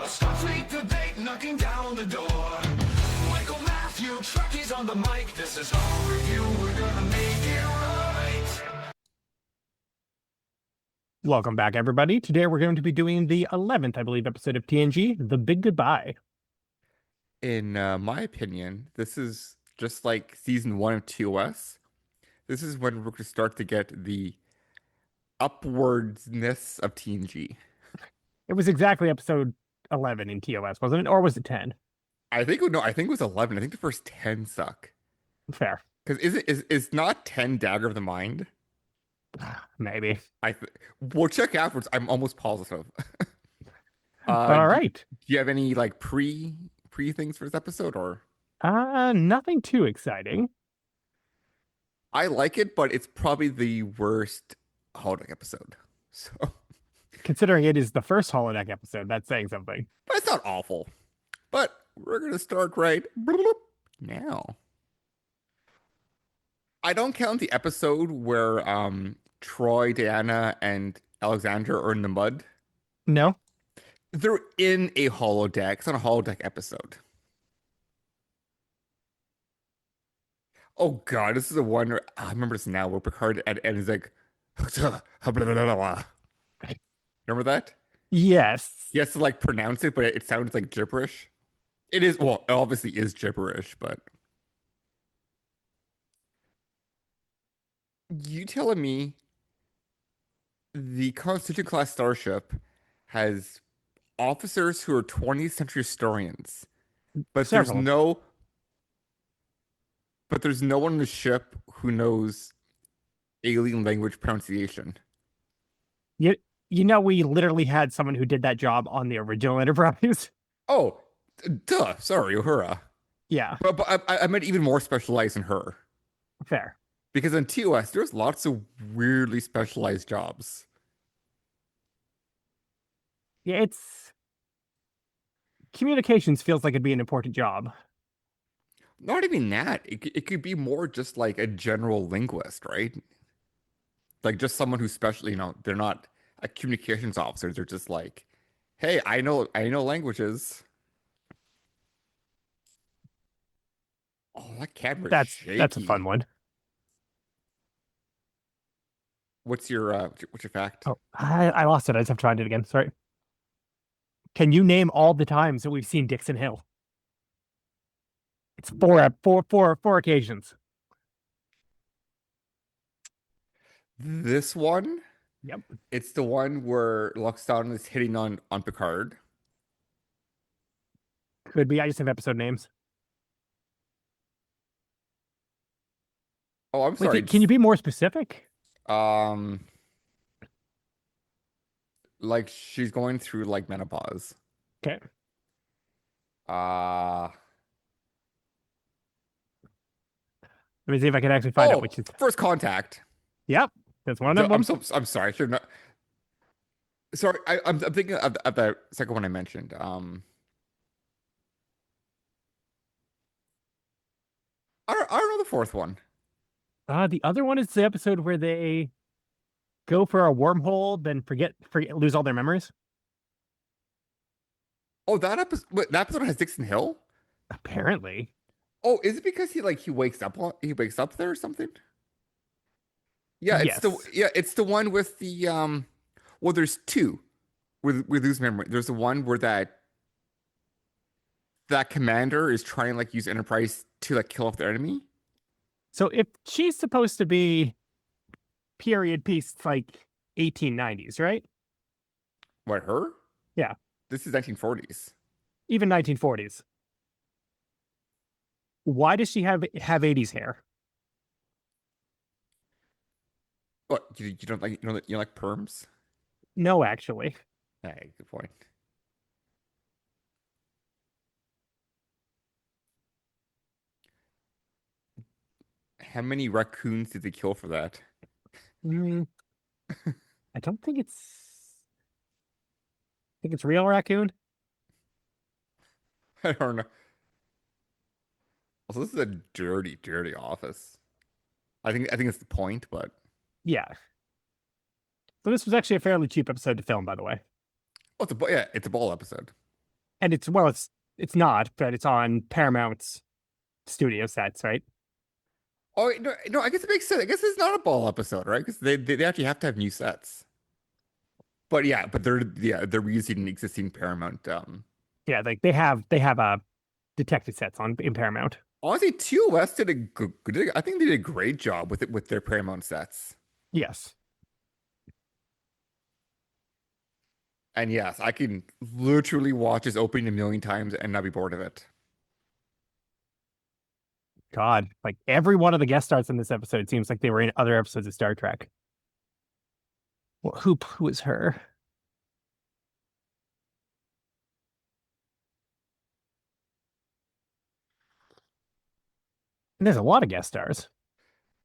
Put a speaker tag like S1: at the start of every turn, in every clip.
S1: Starfleet debate knocking down the door. Michael Matthew, Trekkies on the mic. This is our review. We're gonna make it right.
S2: Welcome back, everybody. Today we're going to be doing the 11th, I believe, episode of TNG, The Big Goodbye.
S3: In my opinion, this is just like season 1 of TOS. This is when we're going to start to get the upwardsness of TNG.
S2: It was exactly episode 11 in TOS, wasn't it? Or was it 10?
S3: I think it was 11. I think the first 10 suck.
S2: Fair.
S3: Because is not 10 Dagger of the Mind?
S2: Maybe.
S3: We'll check afterwards. I'm almost positive.
S2: All right.
S3: Do you have any like pre things for this episode or?
S2: Nothing too exciting.
S3: I like it, but it's probably the worst Holodeck episode. So
S2: Considering it is the first Holodeck episode, that's saying something.
S3: but it's not awful. But we're gonna start right now. I don't count the episode where Troy, Diana, and Alexandra are in the mud.
S2: No?
S3: They're in a holodeck. It's not a holodeck episode. Oh God, this is a one where I remember this now where Picard at end is like remember that?
S2: Yes.
S3: He has to like pronounce it, but it sounds like gibberish. It is, well, it obviously is gibberish, but you telling me the Constitution class starship has officers who are 20th century historians, but
S2: Several.
S3: there's no one on the ship who knows alien language pronunciation.
S2: You know, we literally had someone who did that job on the original Enterprise.
S3: Oh, duh. Sorry, Uhura.
S2: Yeah,
S3: But I meant even more specialized than her.
S2: fair.
S3: Because in TOS, there's lots of weirdly specialized jobs.
S2: Yeah, it's... Communications feels like it'd be an important job.
S3: Not even that. It could be more just like a general linguist, right? Like just someone who's special, they're not a communications officer. They're just like, hey, I know languages. Oh, that camera's
S2: That's a
S3: shaky.
S2: fun one.
S3: What's your fact?
S2: Oh, I lost it. I just have to find it again. Sorry. Can you name all the times that we've seen Dixon Hill? It's four occasions.
S3: This one,
S2: Yep.
S3: it's the one where Lockstown is hitting on Picard.
S2: Could be. I just have episode names.
S3: Oh, I'm
S2: Wait,
S3: sorry.
S2: can you be more specific?
S3: Um, like she's going through like menopause.
S2: Okay.
S3: Uh
S2: Let me see if I can actually find out which is.
S3: First Contact.
S2: Yep. That's one of them.
S3: I'm sorry. I should not. Sorry, I'm thinking of the second one I mentioned. I don't know the fourth one.
S2: The other one is the episode where they go for a wormhole, then lose all their memories.
S3: Oh, that episode has Dixon Hill?
S2: Apparently.
S3: Oh, is it because he wakes up there or something? Yeah,
S2: Yes.
S3: it's the one with the well, there's two with lose memory. There's the one where that commander is trying to like use Enterprise to like kill off their enemy.
S2: So if she's supposed to be period piece like 1890s, right?
S3: What, her?
S2: Yeah.
S3: This is 1940s.
S2: Even 1940s. Why does she have 80s hair?
S3: What, you don't like you don't like perms?
S2: No, actually.
S3: Hey, good point. How many raccoons did they kill for that?
S2: Mm, I don't think it's real raccoon.
S3: I don't know. Also, this is a dirty, dirty office. I think it's the point, but
S2: Yeah. So this was actually a fairly cheap episode to film, by the way.
S3: it's a ball episode.
S2: And it's not, but it's on Paramount's studio sets, right?
S3: Oh no, no, I guess it makes sense. I guess it's not a ball episode, right? Because they actually have to have new sets. But yeah, but they're reusing existing Paramount.
S2: Yeah, like they have detective sets on in Paramount.
S3: Honestly, TOS did a good, I think they did a great job with it with their Paramount sets.
S2: Yes.
S3: And yes, I can literally watch this opening a million times and not be bored of it.
S2: God, like every one of the guest stars in this episode seems like they were in other episodes of Star Trek. Well, who is her? And there's a lot of guest stars.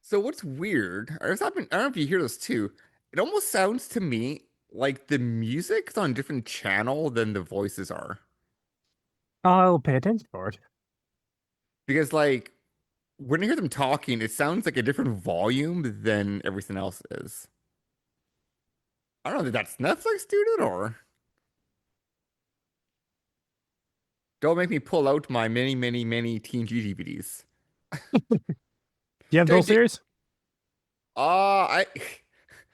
S3: So what's weird, or it's happened, I don't know if you hear this too, it almost sounds to me like the music's on a different channel than the voices are.
S2: I'll pay attention for it.
S3: Because like when I hear them talking, it sounds like a different volume than everything else is. I don't know if that's Netflix did it or don't make me pull out my many, many, many TNG DVDs.
S2: Do you have the whole
S3: D-
S2: series?
S3: I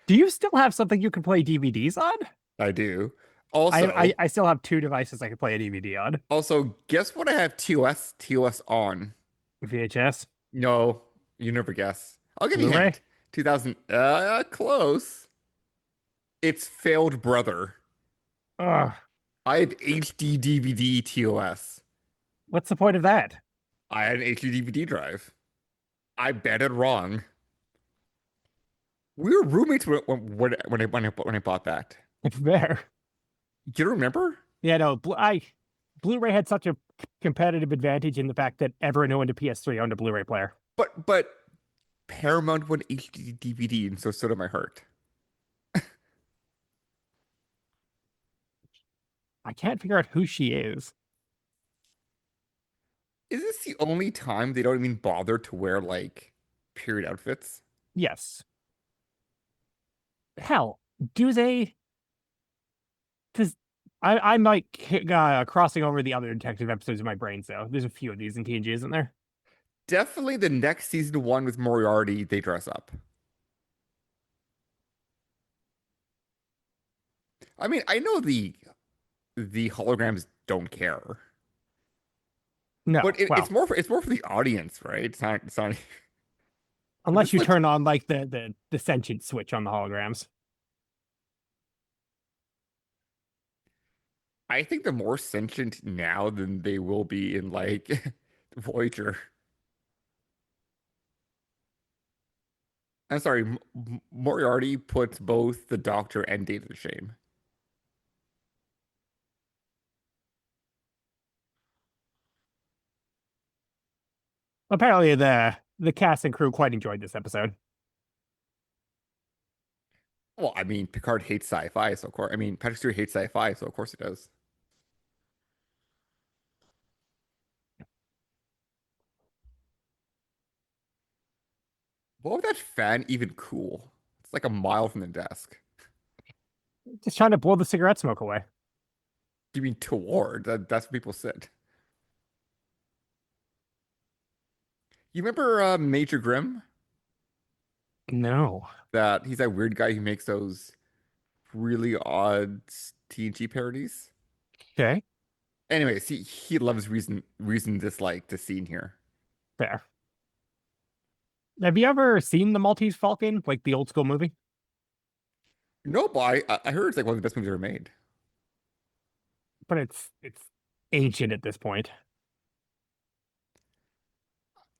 S2: Do you still have something you can play DVDs on?
S3: I do. Also,
S2: I still have two devices I can play a DVD on.
S3: guess what I have TOS on?
S2: VHS,
S3: No, you never guess. I'll give you a
S2: Blu-ray.
S3: hint. 2000 close. It's failed brother.
S2: Ugh,
S3: I have HD DVD TOS.
S2: what's the point of that?
S3: I had an HD DVD drive. I bet it wrong. We were roommates when I bought that.
S2: It's there.
S3: You remember?
S2: Yeah, no, Blu-ray had such a competitive advantage in the fact that everyone who owned a PS3 owned a Blu-ray player.
S3: But Paramount went HD DVD, and so did my heart.
S2: I can't figure out who she is.
S3: Is this the only time they don't even bother to wear like period outfits?
S2: Yes. Hell, do they? Because I'm like crossing over the other detective episodes in my brain. So there's a few of these in TNG, isn't there?
S3: Definitely the next season one with Moriarty, they dress up. I mean, I know the holograms don't care,
S2: No.
S3: but
S2: Well,
S3: it's more for the audience, right? It's not.
S2: unless
S3: This
S2: you
S3: looks.
S2: turn on like the sentient switch on the holograms.
S3: I think they're more sentient now than they will be in like Voyager. I'm sorry, Moriarty puts both the Doctor and Data to shame.
S2: Apparently, the cast and crew quite enjoyed this episode.
S3: Well, I mean, Picard hates sci-fi, so of course. I mean, Patrick Stewart hates sci-fi, so of course he does. What would that fan even cool? It's like a mile from the desk.
S2: Just trying to blow the cigarette smoke away.
S3: You mean toward? That's what people said. You remember Major Grimm?
S2: No.
S3: That he's that weird guy who makes those really odd TNG parodies.
S2: Okay,
S3: Anyways, he loves reason dislike the scene here.
S2: fair. Have you ever seen the Maltese Falcon, like the old school movie?
S3: No, but I heard it's like one of the best movies ever made.
S2: But it's ancient at this point.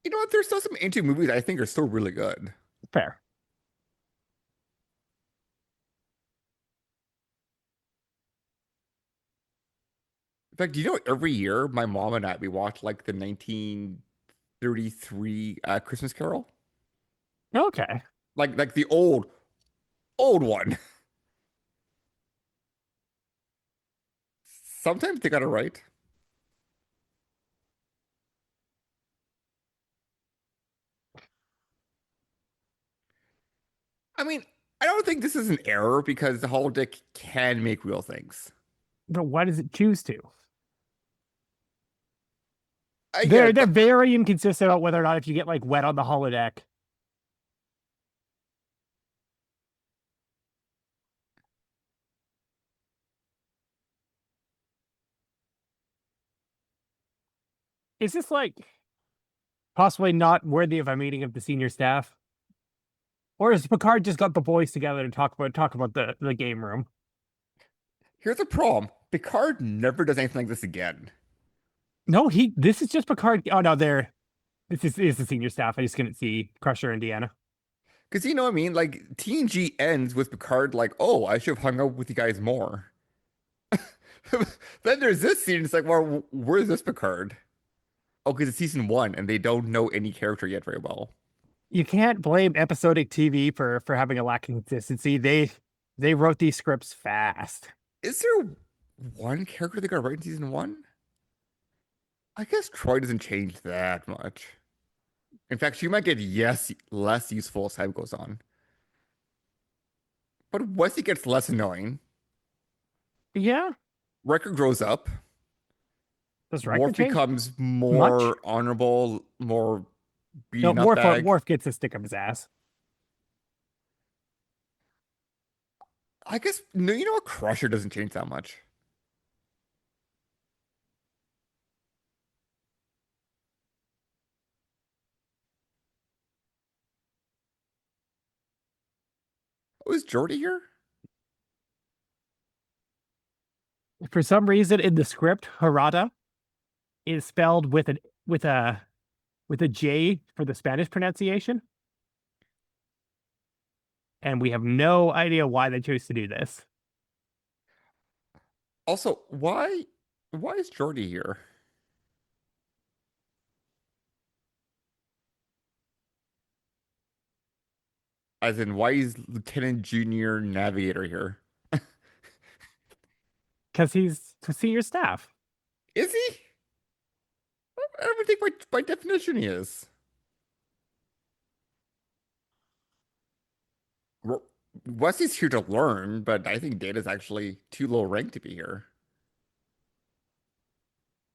S3: You know what? There's still some ancient movies I think are still really good.
S2: Fair.
S3: In fact, you know, every year my mom and I we watch like the 1933 Christmas Carol,
S2: Okay.
S3: like the old one. Sometimes they got it right. I mean, I don't think this is an error because the holodeck can make real things.
S2: But why does it choose to?
S3: I get
S2: They're
S3: it.
S2: they're very inconsistent about whether or not if you get like wet on the holodeck. Is this like possibly not worthy of a meeting of the senior staff? Or has Picard just got the boys together to talk about the game room?
S3: Here's the problem. Picard never does anything like this again.
S2: No, he this is just Picard. Oh no, there. This is the senior staff. I just couldn't see Crusher, Indiana.
S3: Because you know what I mean? Like TNG ends with Picard like, oh, I should have hung out with you guys more. Then there's this scene. It's like, well, where's this Picard? Oh, because it's season 1 and they don't know any character yet very well.
S2: You can't blame episodic TV for having a lack of consistency. They wrote these scripts fast.
S3: Is there one character they got right in season 1? I guess Troy doesn't change that much. In fact, she might get less useful as time goes on. But Wesley gets less annoying.
S2: Yeah,
S3: Riker grows up.
S2: does Riker
S3: Worf
S2: change
S3: becomes
S2: much?
S3: more honorable, more
S2: No,
S3: beating up
S2: Worf
S3: bag.
S2: Worf gets a stick up his ass.
S3: I guess no, you know what? Crusher doesn't change that much. Oh, is Jordy here?
S2: For some reason, in the script, Harada is spelled with a with a J for the Spanish pronunciation, and we have no idea why they chose to do this.
S3: Also, why is Jordy here? As in, why is Lieutenant Junior Navigator here?
S2: Because he's the senior staff.
S3: Is he? I don't think by definition he is. R- Wesley's here to learn, but I think Data's actually too low rank to be here.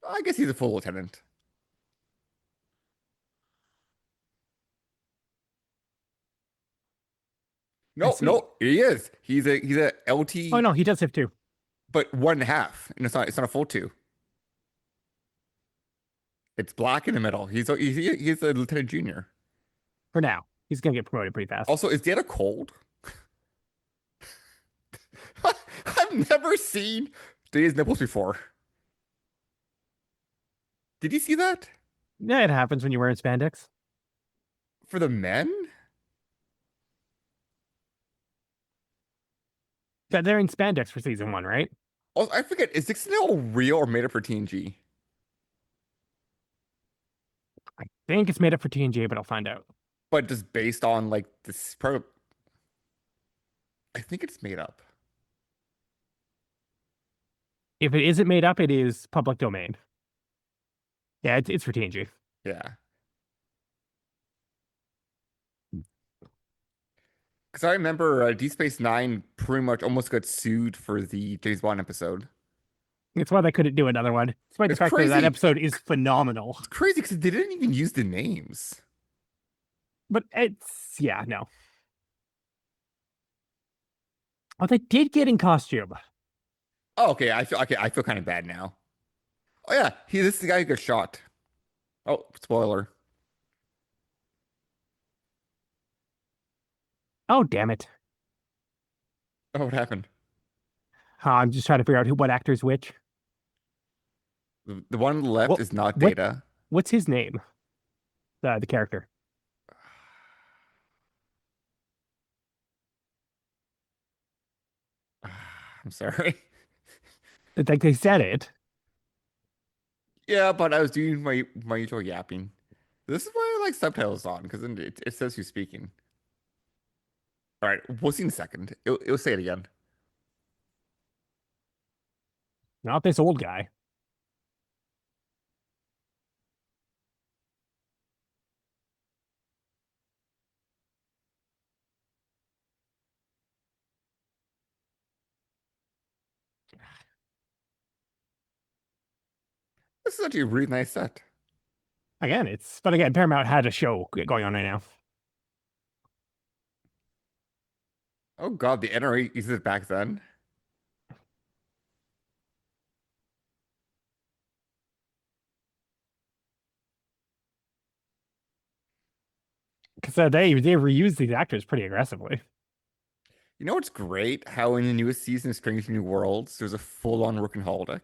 S3: I guess he's a full lieutenant.
S2: I
S3: No,
S2: see.
S3: no, he is. He's a
S2: Oh
S3: LT,
S2: no, he does have two
S3: but 1.5, and it's not a full two. It's black in the middle. He's a lieutenant junior.
S2: for now. He's gonna get promoted pretty fast.
S3: Also, is Data cold? I've never seen Data's nipples before. Did you see that?
S2: Yeah, it happens when you're wearing spandex.
S3: For the men?
S2: Yeah, they're in spandex for season one, right?
S3: Oh, I forget, is Dixon Hill real or made up for TNG?
S2: I think it's made up for TNG, but I'll find out.
S3: But just based on like this I think it's made up.
S2: If it isn't made up, it is public domain. Yeah, it's for TNG.
S3: Yeah. Because I remember Deep Space Nine pretty much almost got sued for the James Bond episode.
S2: It's why they couldn't do another one, despite the
S3: It's
S2: fact that that
S3: crazy.
S2: episode is phenomenal.
S3: It's crazy because they didn't even use the names.
S2: But it's yeah, no. Oh, they did get in costume.
S3: Oh, okay. I feel kind of bad now. Oh yeah, this is the guy who got shot. Oh, spoiler.
S2: Oh, damn it.
S3: Oh, what happened?
S2: I'm just trying to figure out what actor's which.
S3: The one on the left
S2: What
S3: is not
S2: what
S3: Data.
S2: what's his name? The character.
S3: I'm sorry.
S2: Like they said it.
S3: Yeah, but I was doing my usual yapping. This is why I like subtitles on because then it says who's speaking. All right, we'll see in a second. It'll say it again.
S2: Not this old guy.
S3: This is actually a really nice set.
S2: But again, Paramount had a show going on right now.
S3: Oh God, the NRA used it back then.
S2: Because they reused these actors pretty aggressively.
S3: You know what's great? How in the newest season of Strange New Worlds, there's a full-on working holodeck.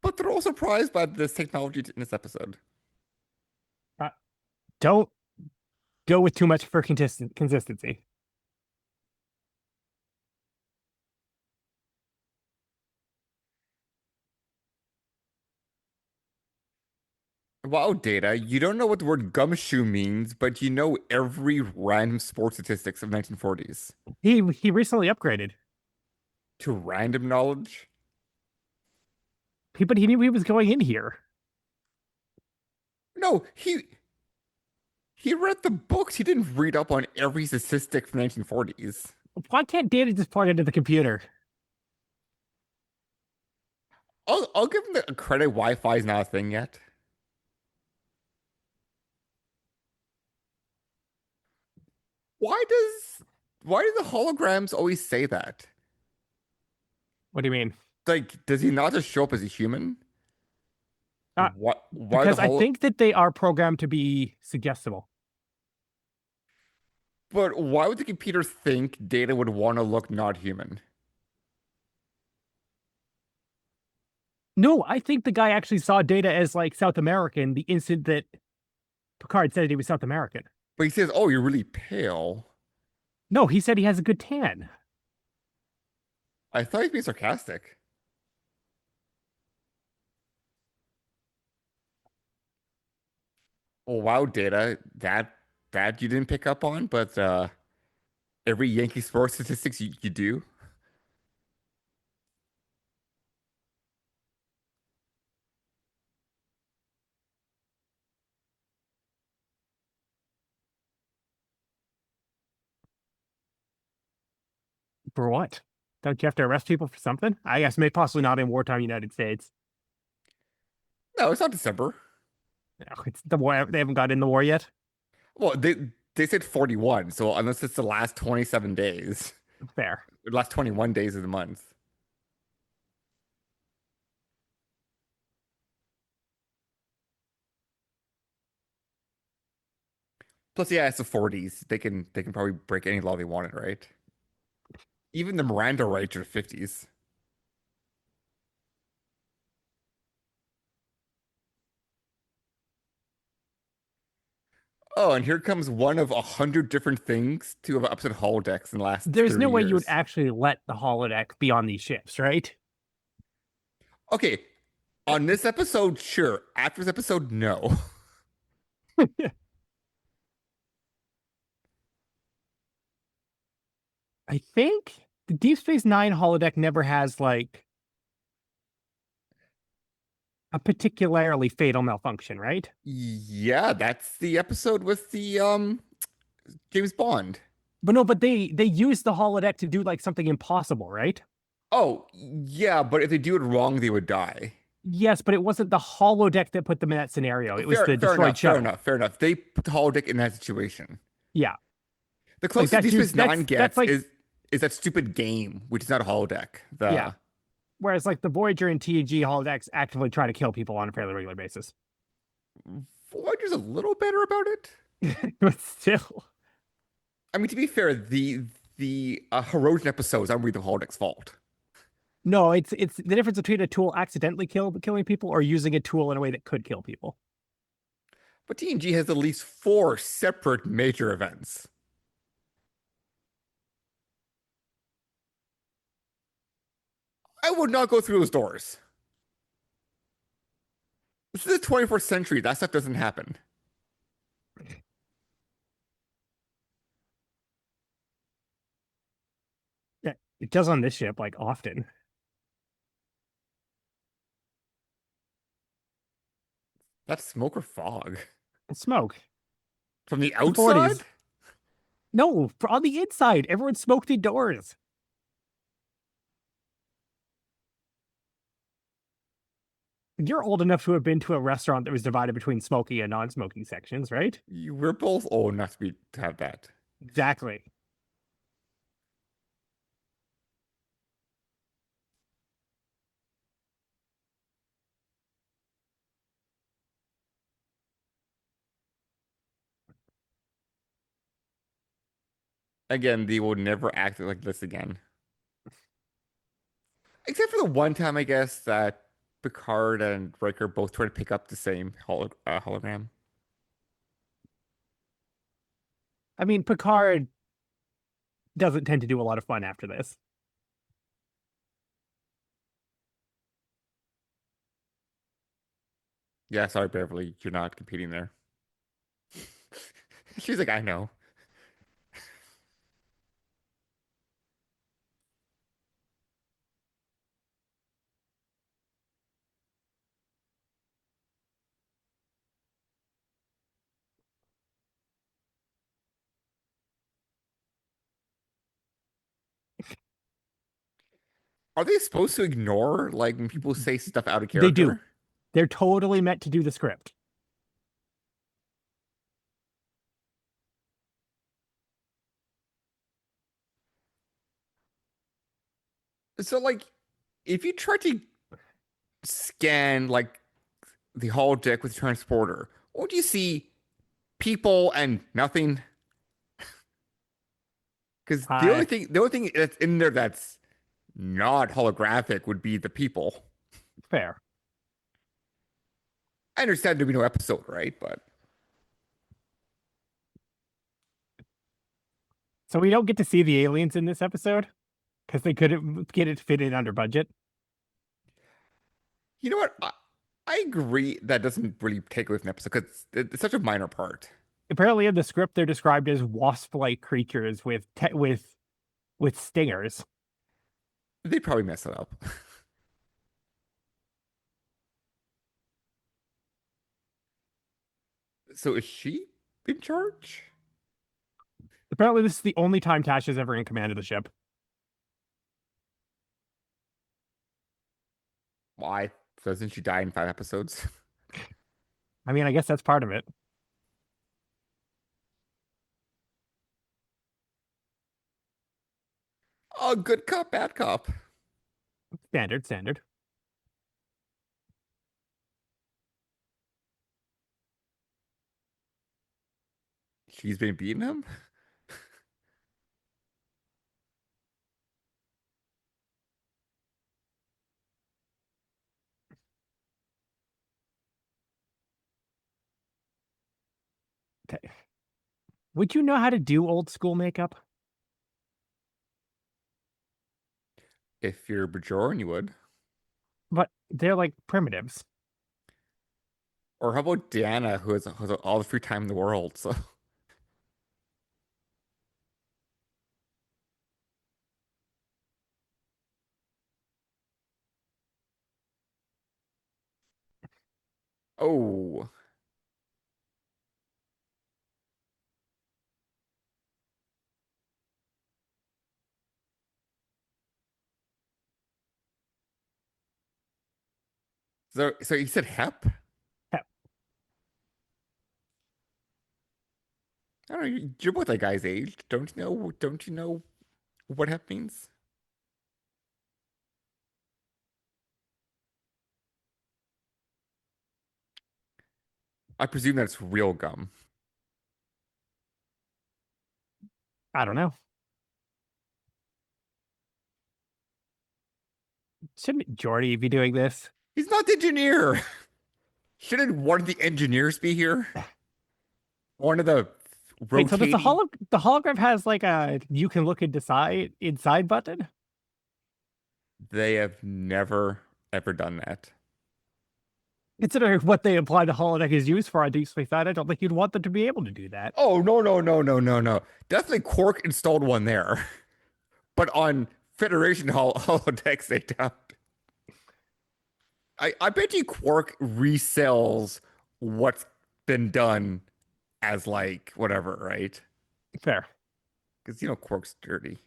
S3: But they're all surprised by this technology in this episode.
S2: Uh, don't go with too much for consistency.
S3: Wow, Data, you don't know what the word gumshoe means, but you know every random sports statistics of 1940s.
S2: He recently upgraded.
S3: To random knowledge?
S2: But he knew he was going in here.
S3: No, he read the books. He didn't read up on every statistic from 1940s.
S2: Why can't Data just plug into the computer?
S3: I'll give him the credit. Wi-Fi is not a thing yet. Why does why do the holograms always say that?
S2: What do you mean?
S3: Like, does he not just show up as a human?
S2: Uh,
S3: What? Why the
S2: because I
S3: holo?
S2: think that they are programmed to be suggestible.
S3: But why would the computer think Data would want to look not human?
S2: No, I think the guy actually saw Data as like South American the instant that Picard said he was South American.
S3: But he says, "Oh, you're really pale."
S2: No, he said he has a good tan.
S3: I thought he was being sarcastic. Oh wow, Data, that you didn't pick up on, but every Yankee sports statistics you do.
S2: For what? Don't you have to arrest people for something? I guess maybe possibly not in wartime United States.
S3: No, it's not December.
S2: No, it's the war. They haven't got in the war yet.
S3: Well, they said 41, so unless it's the last 27 days,
S2: Fair.
S3: the last 21 days of the month. Plus, yeah, it's the 40s. They can probably break any law they wanted, right? Even the Miranda rights are the 50s. Oh, and here comes one of 100 different things to have upset holodecks in the last
S2: There's
S3: 30
S2: no way you would
S3: years.
S2: actually let the holodeck be on these ships, right?
S3: Okay, on this episode, sure. After this episode, no.
S2: I think the Deep Space Nine holodeck never has like a particularly fatal malfunction, right?
S3: Yeah, that's the episode with the James Bond.
S2: But no, but they use the holodeck to do like something impossible, right?
S3: Oh, yeah, but if they do it wrong, they would die.
S2: Yes, but it wasn't the holodeck that put them in that scenario. It was
S3: Fair,
S2: the
S3: fair
S2: destroyed
S3: enough, fair
S2: shuttle.
S3: enough, fair enough. They put the holodeck in that situation.
S2: Yeah,
S3: The
S2: like
S3: closest
S2: that's
S3: Deep Space
S2: used.
S3: Nine
S2: That's
S3: gets
S2: like
S3: is that stupid game, which is not a holodeck.
S2: yeah.
S3: The
S2: Whereas like the Voyager and TNG holodecks actively try to kill people on a fairly regular basis.
S3: Voyager's a little better about it.
S2: But still,
S3: I mean, to be fair, the Herosian episodes aren't really the holodeck's fault.
S2: no, it's the difference between a tool accidentally killing people or using a tool in a way that could kill people.
S3: But TNG has at least 4 separate major events. I would not go through those doors. This is the 21st century. That stuff doesn't happen.
S2: Yeah, it does on this ship like often.
S3: That's smoke or fog.
S2: Smoke.
S3: From the
S2: The 40s.
S3: outside?
S2: No, on the inside, everyone smoked indoors. You're old enough to have been to a restaurant that was divided between smoking and non-smoking sections, right?
S3: We're both old enough to have that.
S2: Exactly.
S3: Again, they will never act like this again. Except for the one time, I guess, that Picard and Riker both try to pick up the same hologram.
S2: I mean, Picard doesn't tend to do a lot of fun after this.
S3: Yeah, sorry, Beverly, you're not competing there. She's like, I know. Are they supposed to ignore like when people say stuff out of
S2: They do.
S3: character?
S2: They're totally meant to do the script.
S3: So like, if you try to scan like the holodeck with the transporter, won't you see people and nothing? Because
S2: Uh,
S3: the only thing that's in there that's not holographic would be the people.
S2: Fair.
S3: I understand there'd be no episode, right? But
S2: So we don't get to see the aliens in this episode because they couldn't get it to fit in under budget.
S3: you know what? I agree that doesn't really take away from the episode because it's such a minor part.
S2: Apparently, in the script, they're described as wasp-like creatures with stingers.
S3: They probably mess it up. So is she in charge?
S2: Apparently, this is the only time Tash is ever in command of the ship.
S3: Why doesn't she die in 5 episodes?
S2: I mean, I guess that's part of it.
S3: Oh, good cop, bad cop.
S2: Standard, standard.
S3: She's been beating him.
S2: Would you know how to do old school makeup?
S3: If you're Bajoran, you would.
S2: But they're like primitives.
S3: Or how about Diana, who has all the free time in the world? So, oh, so you said Hep?
S2: Hep.
S3: I don't know. You're both that guy's age. Don't you know? Don't you know what Hep means? I presume that's real gum.
S2: I don't know. Shouldn't Jordy be doing this?
S3: He's not the engineer. Shouldn't one of the engineers be here? One of the
S2: Wait, so does
S3: rotating.
S2: the hologram has like a you can look inside button?
S3: They have never ever done that.
S2: Considering what they imply the holodeck is used for on Deep Space Nine, I don't think you'd want them to be able to do that.
S3: Oh no no no no no no! Definitely Quark installed one there, but on Federation holodecks they don't. I bet you Quark resells what's been done as like whatever, right?
S2: Fair.
S3: Because you know Quark's dirty.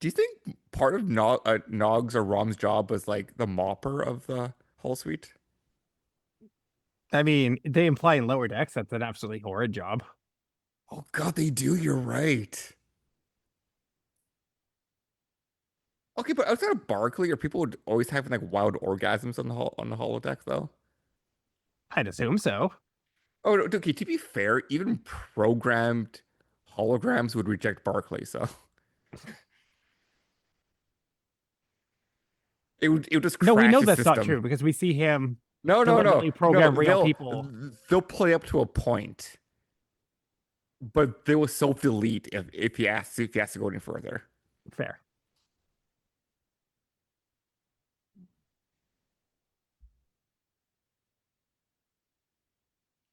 S3: Do you think part of Nog's or Rom's job was like the mopper of the whole suite?
S2: I mean, they imply in lower decks that's an absolutely horrid job.
S3: Oh God, they do. You're right. Okay, but outside of Barkley, are people always having like wild orgasms on the holodeck though?
S2: I'd assume so.
S3: Oh, no, okay. To be fair, even programmed holograms would reject Barkley, so it would just
S2: No, we
S3: crash
S2: know
S3: the
S2: that's not
S3: system.
S2: true because we see him
S3: No, no, no,
S2: deliberately
S3: no.
S2: program real people.
S3: They'll play up to a point, but they will self delete if he has to go any further.
S2: Fair.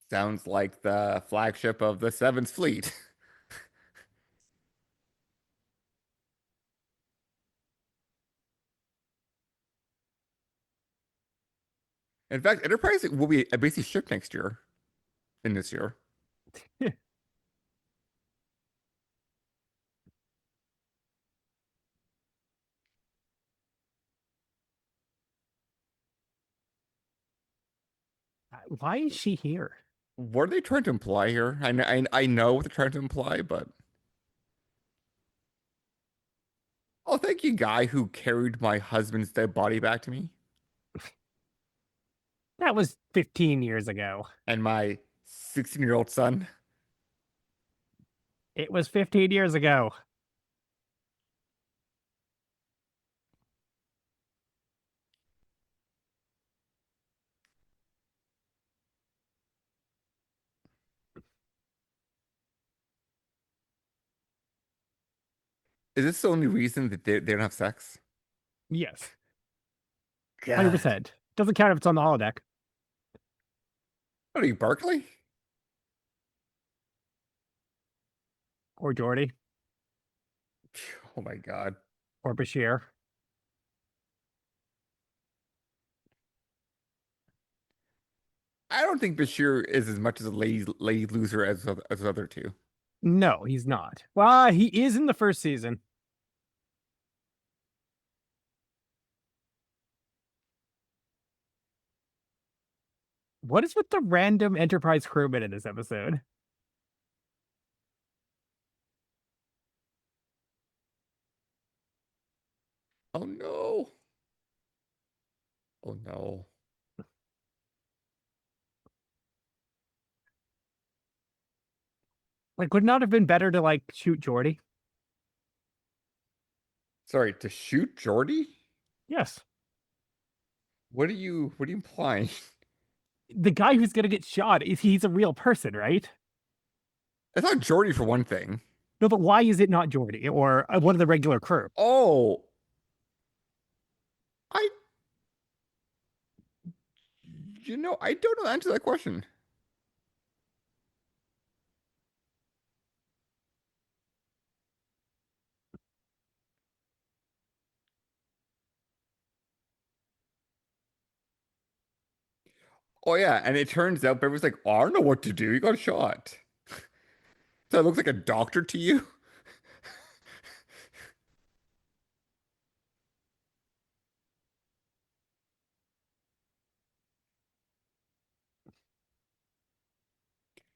S3: Sounds like the flagship of the Seventh Fleet. In fact, Enterprise will be a basic ship next year, in this year.
S2: Why is she here?
S3: What are they trying to imply here? I know what they're trying to imply, but oh, thank you, guy who carried my husband's dead body back to me
S2: That was 15 years ago.
S3: and my 16-year-old son.
S2: It was 15 years ago.
S3: Is this the only reason that they don't have sex?
S2: Yes,
S3: God.
S2: 100%. Doesn't count if it's on the holodeck
S3: What are you, Berkeley?
S2: or Geordi
S3: Oh my God.
S2: or Bashir.
S3: I don't think Bashir is as much as a lady loser as the other two.
S2: No, he's not. Well, he is in the first season. What is with the random Enterprise crewmen in this episode?
S3: Oh no. Oh no.
S2: Like, would it not have been better to like shoot Geordi?
S3: Sorry, to shoot Jordy?
S2: Yes,
S3: What are you implying?
S2: the guy who's gonna get shot is he's a real person, right?
S3: It's not Jordy for one thing.
S2: No, but why is it not Geordi or one of the regular crew?
S3: Oh, I I don't know the answer to that question. Oh yeah, and it turns out Beverly's like, oh, I don't know what to do. You got shot. So it looks like a doctor to you?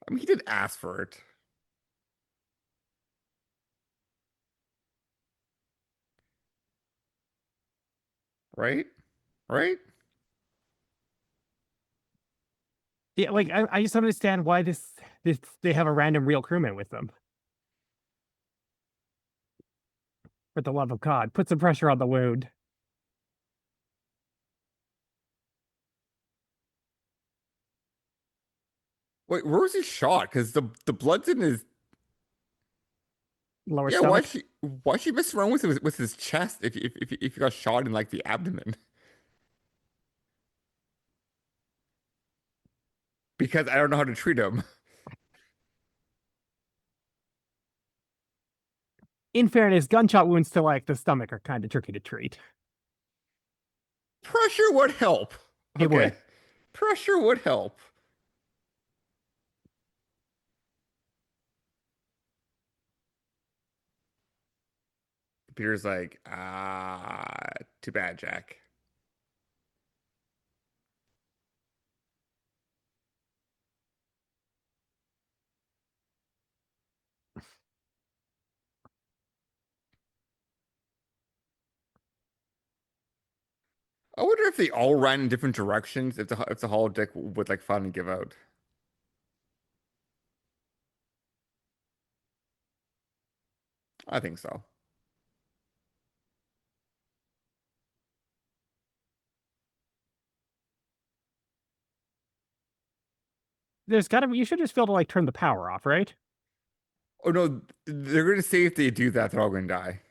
S3: I mean, he did ask for it, right? Right?
S2: Yeah, like I just don't understand why this they have a random real crewman with them. For the love of God, put some pressure on the wound.
S3: Wait, where was he shot? Because the blood's in his.
S2: Lower
S3: Yeah,
S2: stomach.
S3: why she mess around with his chest if he got shot in like the abdomen? Because I don't know how to treat him.
S2: In fairness, gunshot wounds to like the stomach are kind of tricky to treat.
S3: Pressure would help.
S2: It
S3: Okay,
S2: would.
S3: pressure would help. Peter's like, too bad, Jack. I wonder if they all ran in different directions, if the holodeck would like finally give out. I think so.
S2: There's gotta be, you should just be able to like turn the power off, right?
S3: Oh no, they're gonna say if they do that, they're all gonna die.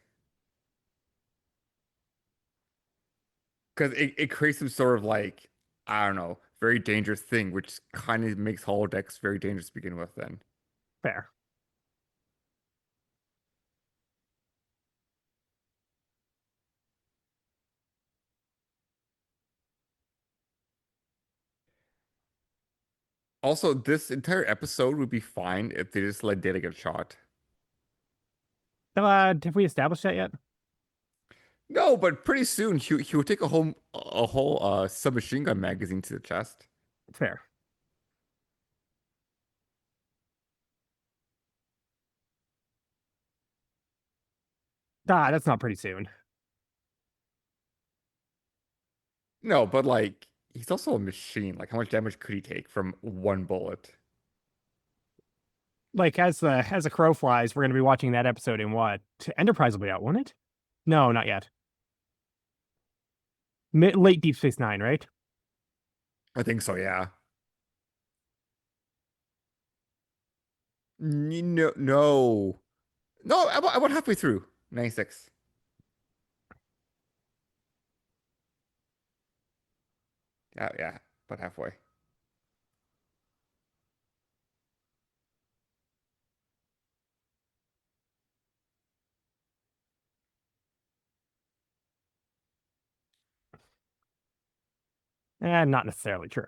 S3: Because it creates some sort of like, I don't know, very dangerous thing, which kind of makes holodecks very dangerous to begin with then.
S2: Fair.
S3: Also, this entire episode would be fine if they just let Data get shot.
S2: Have we established that yet?
S3: No, but pretty soon he would take a whole submachine gun magazine to the chest.
S2: Fair. That's not pretty soon.
S3: No, but like he's also a machine. Like how much damage could he take from one bullet?
S2: Like as the crow flies, we're gonna be watching that episode in what? Enterprise will be out, won't it? No, not yet. Late Deep Space Nine, right?
S3: I think so, yeah. No, no, no. About halfway through 96. Yeah, yeah, about halfway.
S2: Not necessarily true.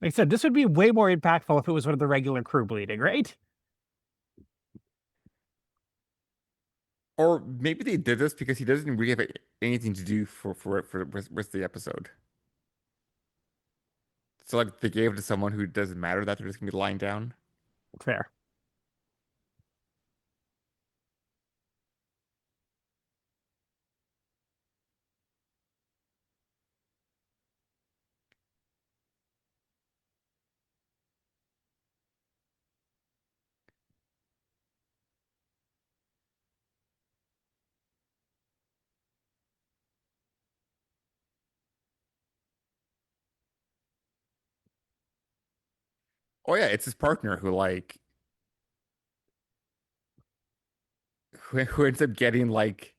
S2: Like I said, this would be way more impactful if it was one of the regular crew bleeding, right?
S3: Or maybe they did this because he doesn't really have anything to do for the rest of the episode. So like they gave it to someone who doesn't matter that they're just gonna be lying down.
S2: Fair.
S3: Oh yeah, it's his partner who ends up getting like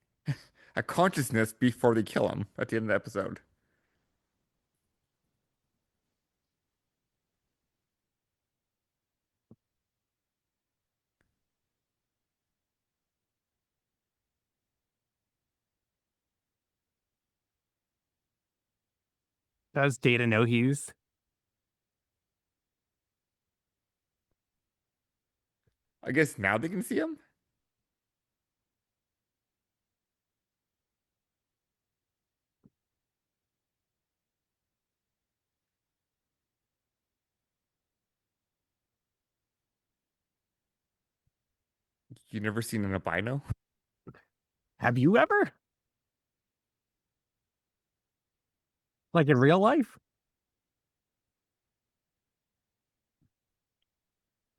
S3: a consciousness before they kill him at the end of the episode.
S2: Does Data know he's
S3: I guess now they can see him. You never seen an albino?
S2: have you ever? Like in real life?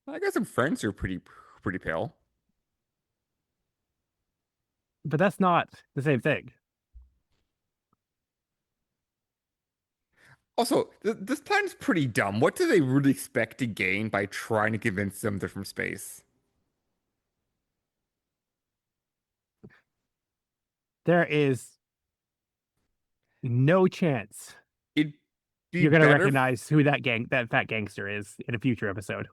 S3: I got some friends who are pretty pale.
S2: But that's not the same thing.
S3: Also, this plan's pretty dumb. What do they really expect to gain by trying to convince them they're from space?
S2: There is no chance
S3: It'd be
S2: you're gonna
S3: better
S2: recognize who that fat gangster is in a future episode.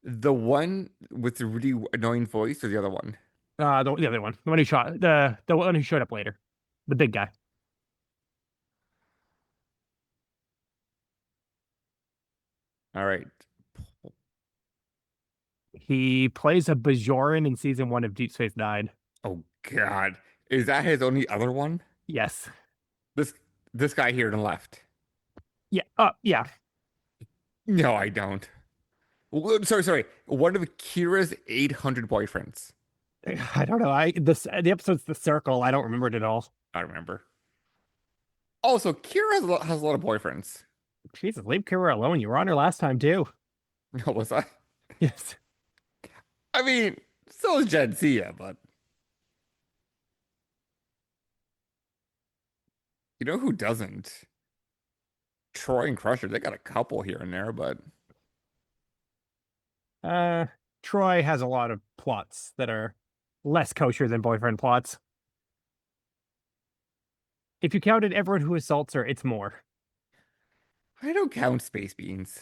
S3: the one with the really annoying voice or the other one?
S2: The other one, the one who shot the one who showed up later, the big guy.
S3: All right.
S2: He plays a Bajoran in season 1 of Deep Space Nine.
S3: Oh God. Is that his only other one?
S2: Yes.
S3: This this guy here to the left.
S2: Yeah. Yeah.
S3: No, I don't. Sorry. One of Kira's 800 boyfriends.
S2: I don't know. The episode's The Circle. I don't remember it at all.
S3: I remember. Also, Kira has a lot of boyfriends.
S2: Jesus, leave Kira alone. You were on her last time too.
S3: No, was I?
S2: Yes.
S3: I mean, so is Jadzia, but you know who doesn't? Troy and Crusher. They got a couple here and there, but
S2: Uh, Troy has a lot of plots that are less kosher than boyfriend plots. If you counted everyone who assaults her, it's more.
S3: I don't count space beans.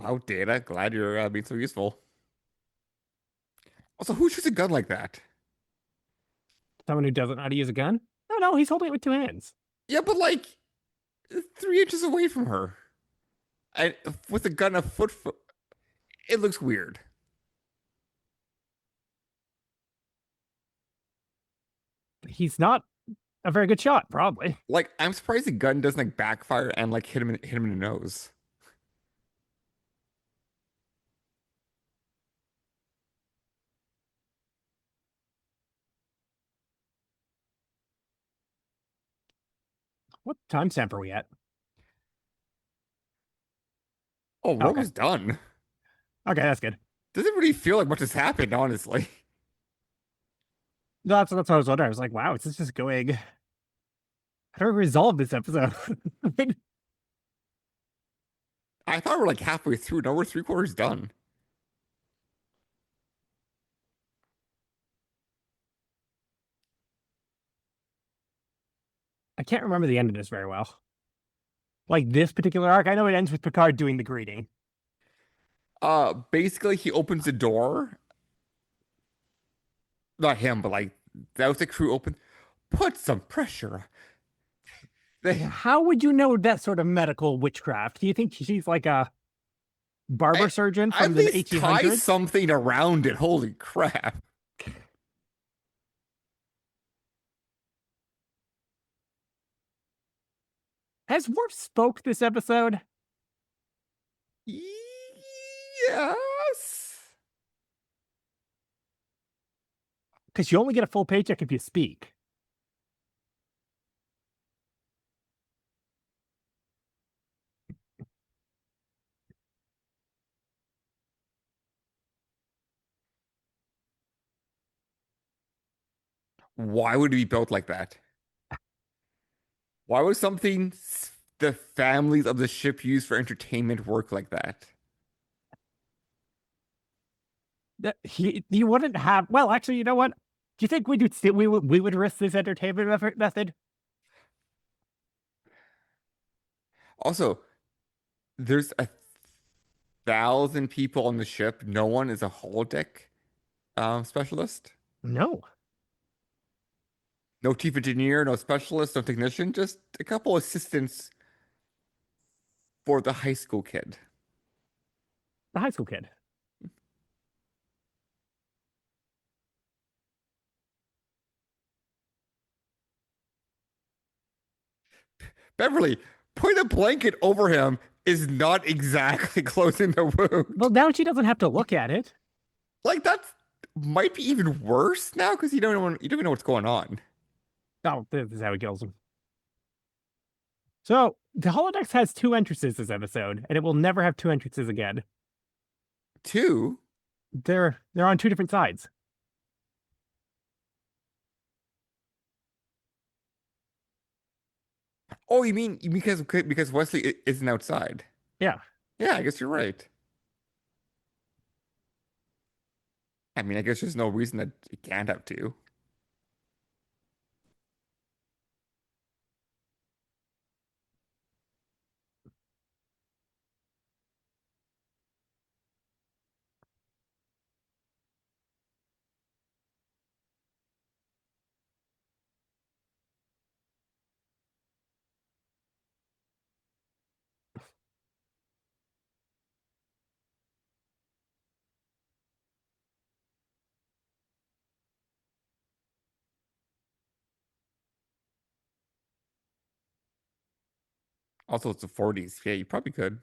S3: Wow, Data, glad you're being so useful. Also, who shoots a gun like that?
S2: Someone who doesn't know how to use a gun? No, he's holding it with 2 hands.
S3: Yeah, but like 3 inches away from her. And with a gun a foot, it looks weird.
S2: He's not a very good shot, probably.
S3: Like, I'm surprised the gun doesn't like backfire and like hit him in the nose.
S2: What timestamp are we at?
S3: Oh, we're
S2: Okay.
S3: almost done.
S2: Okay, that's good.
S3: Doesn't really feel like much has happened, honestly.
S2: That's what I was wondering. I was like, wow, is this just going? How do we resolve this episode?
S3: I thought we're like halfway through. Now we're 3/4 done.
S2: I can't remember the end of this very well. Like this particular arc, I know it ends with Picard doing the greeting.
S3: Basically he opens the door. Not him, but like that was the crew open. Put some pressure. They
S2: How would you know that sort of medical witchcraft? Do you think she's like a barber surgeon
S3: at
S2: from the
S3: least tie
S2: 1800s?
S3: something around it. Holy crap.
S2: Has Worf spoke this episode?
S3: Yes.
S2: Because you only get a full paycheck if you speak.
S3: Why would it be built like that? Why would something the families of the ship use for entertainment work like that?
S2: He wouldn't have. Well, actually, you know what? Do you think we would risk this entertainment method?
S3: Also, there's 1,000 people on the ship. No one is a holodeck specialist.
S2: No.
S3: No chief engineer, no specialist, no technician, just a couple assistants for the high school kid.
S2: The high school kid.
S3: Beverly, putting a blanket over him is not exactly closing the wound.
S2: Well, now she doesn't have to look at it.
S3: Like that might be even worse now because you don't even know what's going on.
S2: Oh, this is how he kills him. So the Holodeck has 2 entrances this episode, and it will never have 2 entrances again.
S3: 2,
S2: They're on 2 different sides.
S3: Oh, you mean because Wesley isn't outside?
S2: Yeah.
S3: Yeah, I guess you're right. I mean, I guess there's no reason that it can't have two. Also, it's the 40s. Yeah, you probably could,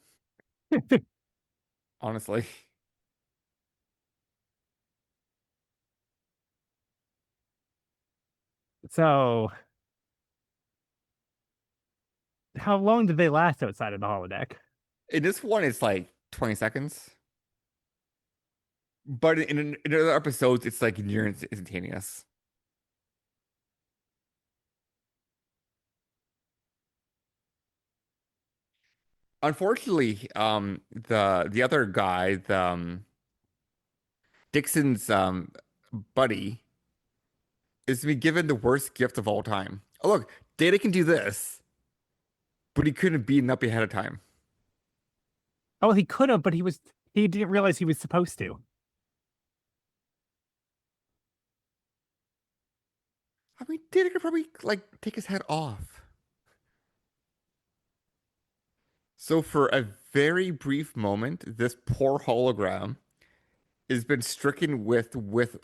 S3: honestly.
S2: So, how long did they last outside of the holodeck?
S3: In this one, it's like 20 seconds. But in other episodes, it's like near instantaneous. Unfortunately, the other guy, the Dixon's buddy, is to be given the worst gift of all time. Oh, look, Data can do this, but he couldn't beat up ahead of time.
S2: Oh, he could have, but he didn't realize he was supposed to.
S3: I mean, Data could probably like take his head off. So for a very brief moment, this poor hologram has been stricken with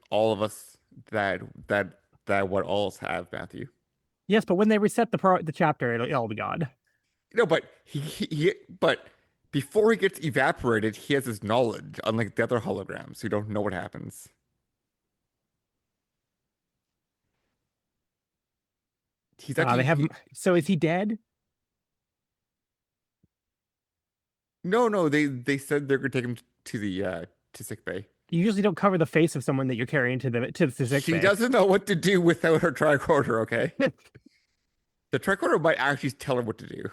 S3: all of us that that that what all us have, Matthew.
S2: Yes, but when they reset the chapter, it'll all be gone.
S3: No, but but before he gets evaporated, he has his knowledge, unlike the other holograms who don't know what happens. He's
S2: They
S3: actually
S2: have him. So is he dead?
S3: no, they said they're gonna take him to the to sick bay.
S2: You usually don't cover the face of someone that you're carrying to the sick
S3: She
S2: bay.
S3: doesn't know what to do without her tricorder, okay? The tricorder might actually tell her what to do.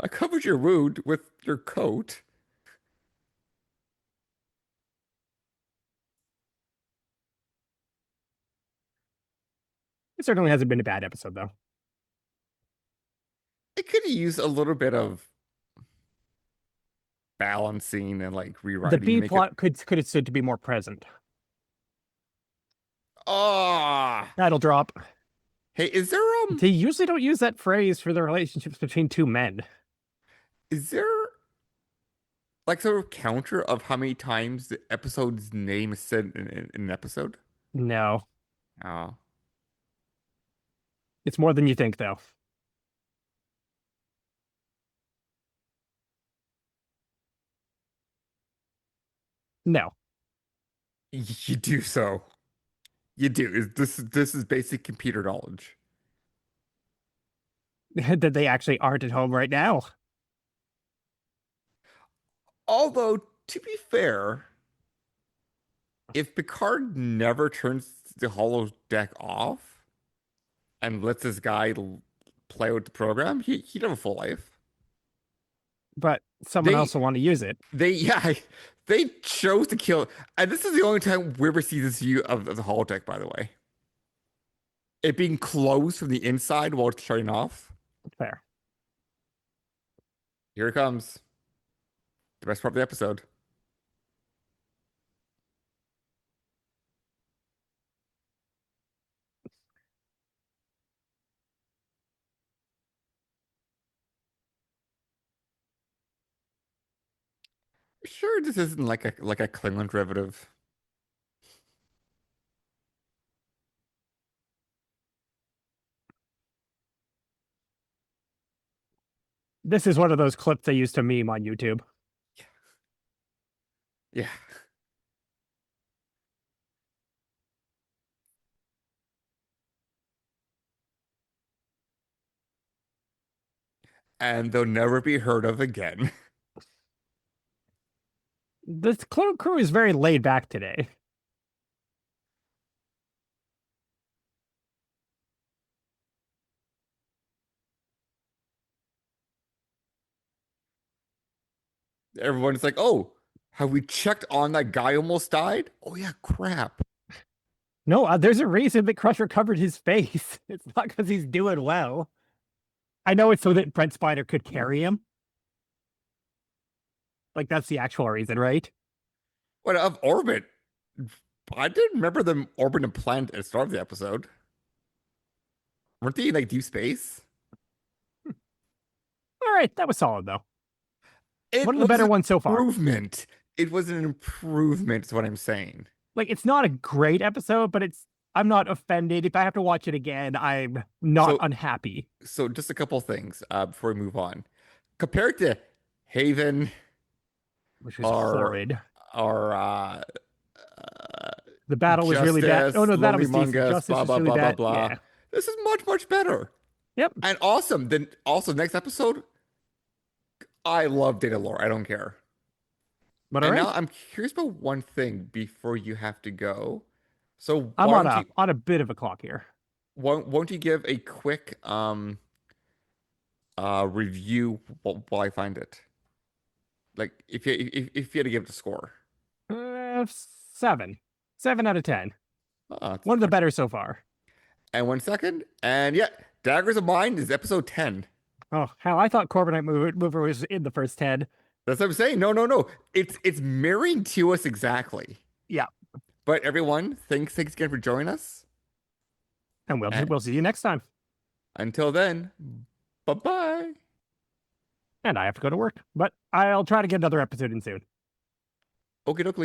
S3: I covered your wound with your coat.
S2: It certainly hasn't been a bad episode though.
S3: It could use a little bit of balancing and like
S2: The
S3: rewriting to
S2: B
S3: make it.
S2: plot could have stood to be more present.
S3: Ah,
S2: That'll drop.
S3: hey,
S2: They usually don't use that phrase for the relationships between two men.
S3: is there like sort of counter of how many times the episode's name is said in an episode?
S2: No,
S3: Oh,
S2: it's more than you think though. No,
S3: you do so. You do. This is basic computer knowledge.
S2: that they actually aren't at home right now.
S3: Although, to be fair, if Picard never turns the holodeck off and lets this guy play with the program, he'd have a full life.
S2: But someone
S3: They
S2: else will want to use it.
S3: yeah, they chose to kill, and this is the only time we ever see this view of the holodeck, by the way. It being closed from the inside while it's shutting off.
S2: Fair.
S3: Here it comes. The best part of the episode. Sure, this isn't like a Klingon derivative.
S2: This is one of those clips they used to meme on YouTube.
S3: Yeah. And they'll never be heard of again.
S2: The crew is very laid back today.
S3: Everyone's like, oh, have we checked on that guy who almost died? Oh yeah, crap.
S2: No, there's a reason that Crusher covered his face. It's not because he's doing well. I know it's so that Brent Spiner could carry him. Like, that's the actual reason, right?
S3: What of orbit? I didn't remember them orbiting a planet at the start of the episode. Weren't they in like deep space?
S2: All right, that was solid, though.
S3: It
S2: One of the
S3: was
S2: better
S3: an
S2: ones so far.
S3: improvement. It was an improvement, is what I'm saying.
S2: Like, it's not a great episode, but I'm not offended. If I have to watch it again, I'm not
S3: So-
S2: unhappy.
S3: So just a couple things before we move on. Compared to Haven
S2: Which was
S3: or
S2: horrid.
S3: or
S2: The battle was really bad.
S3: Justice,
S2: Oh, no, the battle
S3: Lonely
S2: was decent.
S3: Mungus,
S2: Justice
S3: blah
S2: was
S3: blah
S2: really
S3: blah blah
S2: bad.
S3: blah.
S2: Yeah.
S3: This is much much better
S2: Yep.
S3: and awesome. Then also next episode, I love Data Lore. I don't care.
S2: But all
S3: And
S2: right.
S3: now I'm curious about one thing before you have to go. So
S2: I'm
S3: why
S2: on
S3: don't
S2: on a bit of a clock here.
S3: won't you give a quick review while I find it? Like if you had to give it a score.
S2: 7. 7 out of 10.
S3: It's
S2: One of the better so far.
S3: And 1 second. And yeah, Daggers of Mine is episode 10.
S2: Oh, hell, I thought Corbinite Mover was in the first 10.
S3: That's what I'm saying. No. It's mirroring to us exactly.
S2: Yeah.
S3: But everyone, thanks again for joining us.
S2: And we'll see you next time.
S3: Until then, bye-bye.
S2: And I have to go to work, but I'll try to get another episode in soon.
S3: Okie dokie.